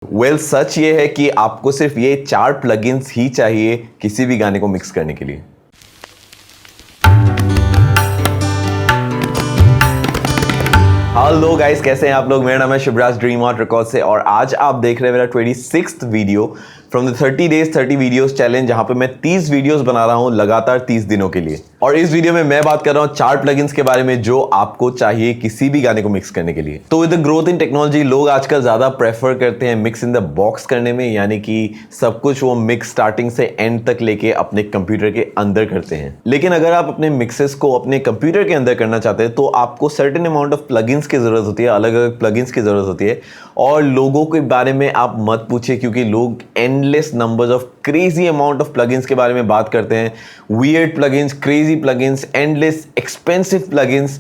सच ये है कि आपको सिर्फ ये 4 प्लगइन्स ही चाहिए किसी भी गाने को मिक्स करने के लिए। हेलो गाइस, कैसे हैं आप लोग। मेरा नाम है शिवराज ड्रीम आर्ट रिकॉर्ड से और आज आप देख रहे हैं मेरा 26th video from the 30 days 30 videos challenge, जहां पे मैं 30 वीडियोस बना रहा हूं लगातार 30 दिनों के लिए। और इस वीडियो में मैं बात कर रहा हूं 4 प्लगइन्स के बारे में जो आपको चाहिए किसी भी गाने को मिक्स करने के लिए। तो with the growth in technology लोग आजकल ज्यादा प्रेफर करते हैं मिक्स इन द बॉक्स करने में, यानी कि सब कुछ वो मिक्स स्टार्टिंग से एंड तक लेके अपने कंप्यूटर के अंदर करते हैं। लेकिन अगर आप अपने मिक्सेस को अपने कंप्यूटर के अंदर करना चाहते हैं तो आपको सर्टेन अमाउंट ऑफ प्लगइन्स की जरूरत होती है, अलग अलग प्लगइन्स की जरूरत होती है। और लोगों के बारे में आप मत पूछिए, क्योंकि लोग endless numbers of crazy amount of plugins के बारे में बात करते हैं। Weird plugins, crazy plugins, endless expensive plugins.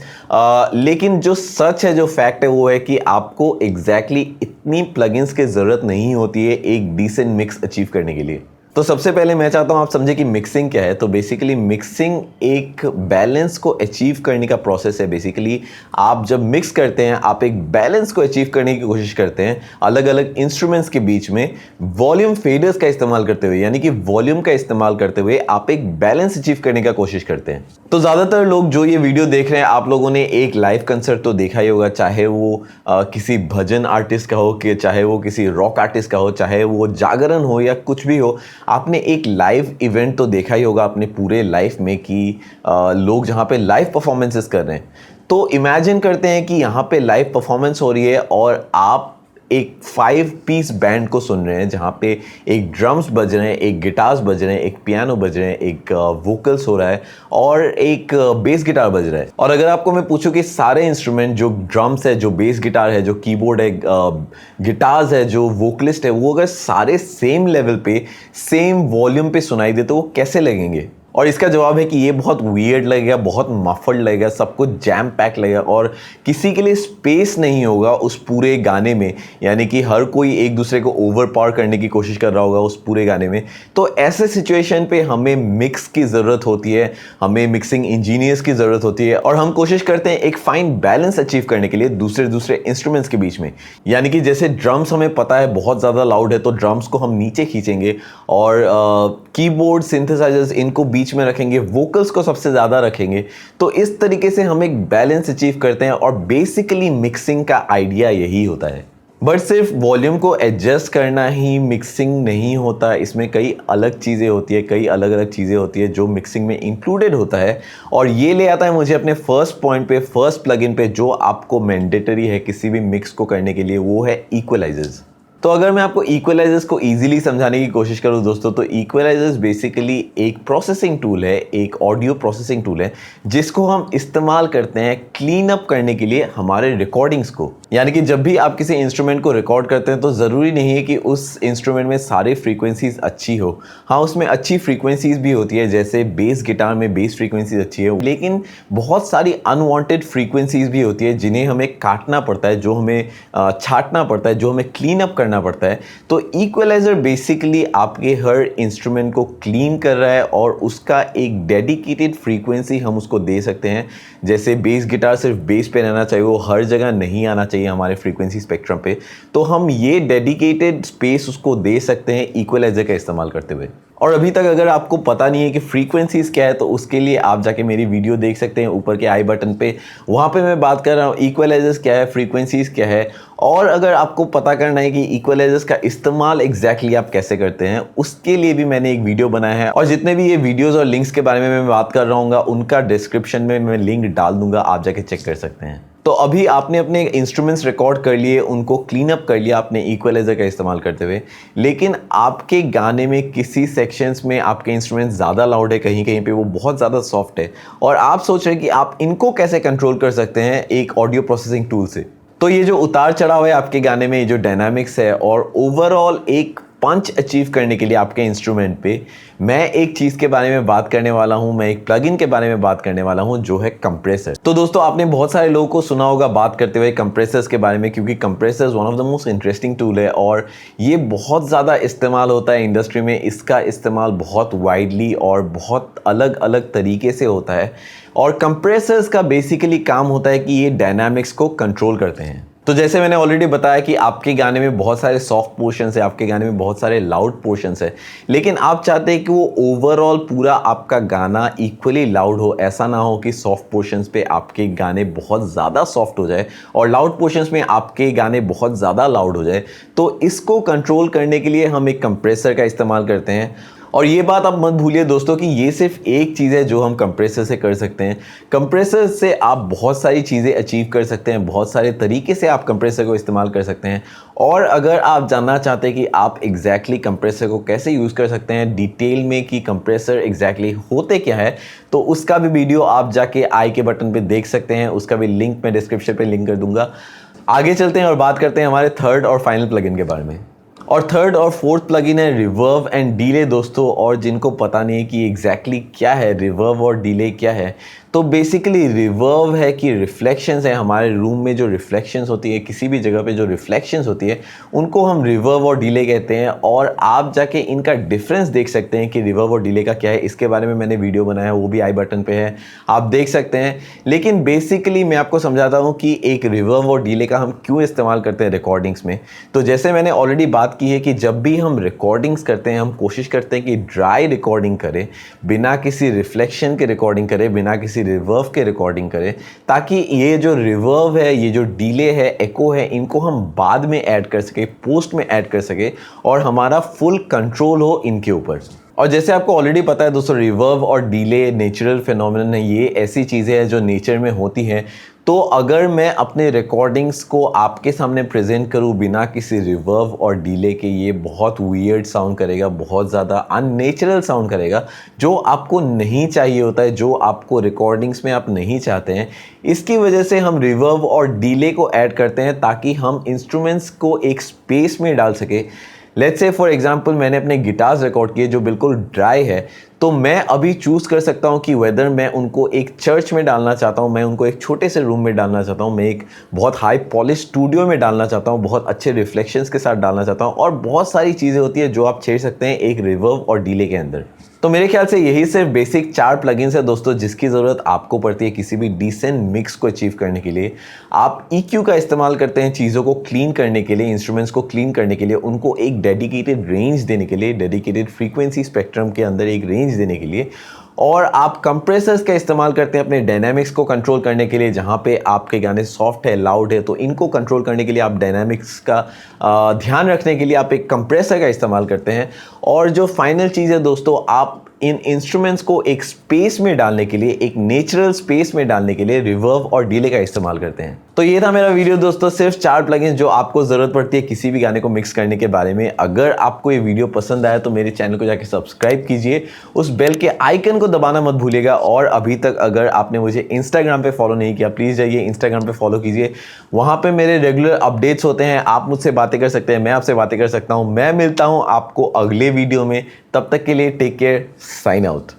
लेकिन जो सच है, जो फैक्ट है, वो है कि आपको एग्जैक्टली इतनी प्लगइन्स की जरूरत नहीं होती है एक डिसेंट मिक्स अचीव करने के लिए। तो सबसे पहले मैं चाहता हूं आप समझे कि मिक्सिंग क्या है। तो बेसिकली मिक्सिंग एक बैलेंस को अचीव करने का प्रोसेस है। बेसिकली आप जब मिक्स करते हैं, आप एक बैलेंस को अचीव करने की कोशिश करते हैं अलग अलग इंस्ट्रूमेंट्स के बीच में वॉल्यूम फेडर्स का इस्तेमाल करते हुए, यानी कि वॉल्यूम का इस्तेमाल करते हुए आप एक बैलेंस अचीव करने का कोशिश करते हैं। तो ज़्यादातर लोग जो ये वीडियो देख रहे हैं, आप लोगों ने एक लाइव कंसर्ट तो देखा ही होगा, चाहे वो किसी भजन आर्टिस्ट का हो, कि चाहे वो किसी रॉक आर्टिस्ट का हो, चाहे वो जागरण हो या कुछ भी हो। आपने एक लाइव इवेंट तो देखा ही होगा अपने पूरे लाइफ में कि लोग जहाँ पे लाइव परफॉर्मेंसेस कर रहे हैं। तो इमेजिन करते हैं कि यहाँ पे लाइव परफॉर्मेंस हो रही है और आप एक 5 पीस बैंड को सुन रहे हैं, जहाँ पे एक ड्रम्स बज रहे हैं, एक गिटार्स बज रहे हैं, एक पियानो बज रहे हैं, एक वोकल्स हो रहा है और एक बेस गिटार बज रहा है। और अगर आपको मैं पूछूं कि सारे इंस्ट्रूमेंट, जो ड्रम्स है, जो बेस गिटार है, जो कीबोर्ड है, गिटार्स है, जो वोकलिस्ट है, वो अगर सारे सेम लेवल पे सेम वॉल्यूम पे सुनाई दे तो वो कैसे लगेंगे? और इसका जवाब है कि ये बहुत वियर्ड लगेगा, बहुत मफल्ड लगेगा, सब कुछ जैम पैक लगेगा और किसी के लिए स्पेस नहीं होगा उस पूरे गाने में। यानी कि हर कोई एक दूसरे को ओवर पावर करने की कोशिश कर रहा होगा उस पूरे गाने में। तो ऐसे सिचुएशन पे हमें मिक्स की ज़रूरत होती है, हमें मिक्सिंग इंजीनियर्स की ज़रूरत होती है और हम कोशिश करते हैं एक फाइन बैलेंस अचीव करने के लिए दूसरे इंस्ट्रूमेंट्स के बीच में। यानी कि जैसे ड्रम्स हमें पता है बहुत ज़्यादा लाउड है, तो ड्रम्स को हम नीचे खींचेंगे और कीबोर्ड, सिंथेसाइजर्स, इनको बीच में रखेंगे, वोकल्स को सबसे ज़्यादा रखेंगे। तो इस तरीके से हम एक बैलेंस अचीव करते हैं और बेसिकली मिक्सिंग का आइडिया यही होता है। बट सिर्फ वॉल्यूम को एडजस्ट करना ही मिक्सिंग नहीं होता, इसमें कई अलग चीज़ें होती है, कई अलग अलग चीज़ें होती है जो मिक्सिंग में इंक्लूडेड होता है। और ये ले आता है मुझे अपने फर्स्ट पॉइंट पे, फर्स्ट प्लगइन पे, जो आपको मैंडेटरी है किसी भी मिक्स को करने के लिए, वो है इक्वलाइजर्स। तो अगर मैं आपको इक्वलाइजर्स को इजीली समझाने की कोशिश करूं दोस्तों, तो इक्वलाइजर्स बेसिकली एक प्रोसेसिंग टूल है, एक ऑडियो प्रोसेसिंग टूल है, जिसको हम इस्तेमाल करते हैं क्लीन अप करने के लिए हमारे रिकॉर्डिंग्स को। यानी कि जब भी आप किसी इंस्ट्रूमेंट को रिकॉर्ड करते हैं तो ज़रूरी नहीं है कि उस इंस्ट्रूमेंट में सारे फ्रीक्वेंसीज अच्छी हो। हाँ, उसमें अच्छी फ्रीक्वेंसीज भी होती है, जैसे बेस गिटार में बेस फ्रीक्वेंसीज अच्छी है, लेकिन बहुत सारी अनवांटेड फ्रीक्वेंसीज भी होती है जिन्हें हमें काटना पड़ता है, जो हमें छाटना पड़ता है, जो हमें क्लीन अप करना पड़ता है। तो इक्वलाइजर बेसिकली आपके हर इंस्ट्रूमेंट को क्लीन कर रहा है और उसका एक डेडिकेटेड फ्रीक्वेंसी हम उसको दे सकते हैं। जैसे बेस गिटार सिर्फ बेस पे रहना चाहिए, वो हर जगह नहीं आना चाहिए हमारे फ्रीक्वेंसी स्पेक्ट्रम पे, तो हम ये डेडिकेटेड स्पेस उसको दे सकते हैं इक्वलाइजर का इस्तेमाल करते हुए। और अभी तक अगर आपको पता नहीं है कि फ्रीक्वेंसीज क्या है, तो उसके लिए आप जाके मेरी वीडियो देख सकते हैं ऊपर के आई बटन पे। वहाँ पे मैं बात कर रहा हूँ इक्वलाइजर्स क्या है, फ्रीक्वेंसीज क्या है। और अगर आपको पता करना है कि इक्वलाइजर्स का इस्तेमाल एग्जैक्टली आप कैसे करते हैं, उसके लिए भी मैंने एक वीडियो बनाया है। और जितने भी ये वीडियोज़ और लिंक्स के बारे में मैं बात कर रहा हूँ, उनका डिस्क्रिप्शन में मैं लिंक डाल दूंगा, आप जाके चेक कर सकते हैं। तो अभी आपने अपने इंस्ट्रूमेंट्स रिकॉर्ड कर लिए, उनको क्लीन अप कर लिया आपने इक्वलाइजर का इस्तेमाल करते हुए, लेकिन आपके गाने में किसी सेक्शंस में आपके इंस्ट्रूमेंट्स ज़्यादा लाउड है, कहीं कहीं पे वो बहुत ज़्यादा सॉफ्ट है, और आप सोच रहे हैं कि आप इनको कैसे कंट्रोल कर सकते हैं एक ऑडियो प्रोसेसिंग टूल से। तो ये जो उतार चढ़ाव है आपके गाने में, ये जो डायनामिक्स है और ओवरऑल एक पंच अचीव करने के लिए आपके इंस्ट्रूमेंट पे, मैं एक चीज़ के बारे में बात करने वाला हूं, मैं एक प्लगइन के बारे में बात करने वाला हूं, जो है कंप्रेसर। तो दोस्तों, आपने बहुत सारे लोगों को सुना होगा बात करते हुए कंप्रेसर्स के बारे में, क्योंकि compressors one of the most interesting tool है और ये बहुत ज़्यादा इस्तेमाल होता है इंडस्ट्री में। इसका इस्तेमाल बहुत वाइडली और बहुत अलग अलग तरीके से होता है। और कंप्रेसर्स का बेसिकली काम होता है कि ये डायनामिक्स को कंट्रोल करते हैं। तो जैसे मैंने ऑलरेडी बताया कि आपके गाने में बहुत सारे सॉफ्ट पोर्शंस है, आपके गाने में बहुत सारे लाउड पोर्शंस है, लेकिन आप चाहते हैं कि वो ओवरऑल पूरा आपका गाना इक्वली लाउड हो। ऐसा ना हो कि सॉफ्ट पोर्शंस पे आपके गाने बहुत ज़्यादा सॉफ्ट हो जाए और लाउड पोर्शंस में आपके गाने बहुत ज़्यादा लाउड हो जाए। तो इसको कंट्रोल करने के लिए हम एक कंप्रेसर का इस्तेमाल करते हैं। और ये बात आप मत भूलिए दोस्तों कि ये सिर्फ एक चीज़ है जो हम कंप्रेसर से कर सकते हैं। कंप्रेसर से आप बहुत सारी चीज़ें अचीव कर सकते हैं, बहुत सारे तरीके से आप कंप्रेसर को इस्तेमाल कर सकते हैं। और अगर आप जानना चाहते हैं कि आप एग्जैक्टली कंप्रेसर को कैसे यूज़ कर सकते हैं डिटेल में, कि कंप्रेसर एग्जैक्टली होते क्या है, तो उसका भी वीडियो आप जाके आई के बटन पे देख सकते हैं। उसका भी लिंक मैं डिस्क्रिप्शन पे लिंक कर दूंगा। आगे चलते हैं और बात करते हैं हमारे थर्ड और फाइनल प्लगइन के बारे में। और थर्ड और फोर्थ प्लगइन है रिवर्ब एंड डिले दोस्तों। और जिनको पता नहीं है कि एग्जैक्टली क्या है रिवर्ब और डिले क्या है, तो बेसिकली रिवर्ब है कि रिफ्लेक्शंस है, हमारे रूम में जो रिफ्लेक्शंस होती है, किसी भी जगह पे जो रिफ्लेक्शंस होती है, उनको हम रिवर्ब और डिले कहते हैं। और आप जाके इनका डिफरेंस देख सकते हैं कि रिवर्ब और डिले का क्या है। इसके बारे में मैंने वीडियो बनाया है, वो भी आई बटन पे है, आप देख सकते हैं। लेकिन बेसिकली मैं आपको समझाता हूँ कि एक रिवर्ब और डिले का हम क्यों इस्तेमाल करते हैं रिकॉर्डिंग्स में। तो जैसे मैंने ऑलरेडी बात की है कि जब भी हम रिकॉर्डिंग्स करते हैं, हम कोशिश करते हैं कि ड्राई रिकॉर्डिंग करें, बिना किसी रिफ्लेक्शन के रिकॉर्डिंग करें, बिना किसी रिवर्ब के रिकॉर्डिंग करें, ताकि ये जो रिवर्ब है, ये जो डिले है, एको है, इनको हम बाद में ऐड कर सके, पोस्ट में ऐड कर सके और हमारा फुल कंट्रोल हो इनके ऊपर। और जैसे आपको ऑलरेडी पता है दोस्तों, रिवर्ब और डिले नेचुरल फिनोमिनन है। ये ऐसी चीज़ें हैं जो नेचर में होती हैं। तो अगर मैं अपने रिकॉर्डिंग्स को आपके सामने प्रेजेंट करूं बिना किसी रिवर्ब और डिले के, ये बहुत वियर्ड साउंड करेगा, बहुत ज़्यादा अननेचुरल साउंड करेगा, जो आपको नहीं चाहिए होता है, जो आपको रिकॉर्डिंग्स में आप नहीं चाहते हैं। इसकी वजह से हम रिवर्ब और डिले को ऐड करते हैं ताकि हम इंस्ट्रूमेंट्स को एक स्पेस में डाल सके। लेट्स से फॉर एग्जांपल मैंने अपने गिटार्स रिकॉर्ड किए जो बिल्कुल ड्राई है, तो मैं अभी चूज़ कर सकता हूं कि वेदर मैं उनको एक चर्च में डालना चाहता हूं, मैं उनको एक छोटे से रूम में डालना चाहता हूं, मैं एक बहुत हाई पॉलिश स्टूडियो में डालना चाहता हूं, बहुत अच्छे रिफ्लेक्शंस के साथ डालना चाहता हूं। और बहुत सारी चीज़ें होती है जो आप छेड़ सकते हैं एक रिवर्ब और डिले के अंदर। तो मेरे ख्याल से यही सिर्फ बेसिक 4 प्लगइन्स है दोस्तों जिसकी ज़रूरत आपको पड़ती है किसी भी डिसेंट मिक्स को अचीव करने के लिए। आप EQ का इस्तेमाल करते हैं चीज़ों को क्लीन करने के लिए, इंस्ट्रूमेंट्स को क्लीन करने के लिए, उनको एक डेडिकेटेड रेंज देने के लिए, डेडिकेटेड फ्रीक्वेंसी स्पेक्ट्रम के अंदर एक रेंज देने के लिए। और आप कंप्रेसर्स का इस्तेमाल करते हैं अपने डायनामिक्स को कंट्रोल करने के लिए। जहाँ पे आपके गाने सॉफ्ट है, लाउड है, तो इनको कंट्रोल करने के लिए आप डायनामिक्स का ध्यान रखने के लिए आप एक कंप्रेसर का इस्तेमाल करते हैं। और जो फाइनल चीज़ है दोस्तों, आप इन इंस्ट्रूमेंट्स को एक स्पेस में डालने के लिए, एक नेचुरल स्पेस में डालने के लिए रिवर्ब और डिले का इस्तेमाल करते हैं। तो ये था मेरा वीडियो दोस्तों, सिर्फ 4 प्लगइन्स जो आपको ज़रूरत पड़ती है किसी भी गाने को मिक्स करने के बारे में। अगर आपको ये वीडियो पसंद आया तो मेरे चैनल को जाके सब्सक्राइब कीजिए, उस बेल के आइकन को दबाना मत भूलिएगा। और अभी तक अगर आपने मुझे इंस्टाग्राम पे फॉलो नहीं किया, प्लीज़ जाइए इंस्टाग्राम पे फॉलो कीजिए। वहाँ पे मेरे रेगुलर अपडेट्स होते हैं, आप मुझसे बातें कर सकते हैं, मैं आपसे बातें कर सकता हूँ। मैं मिलता हूँ आपको अगले वीडियो में, तब तक के लिए टेक केयर, साइन आउट।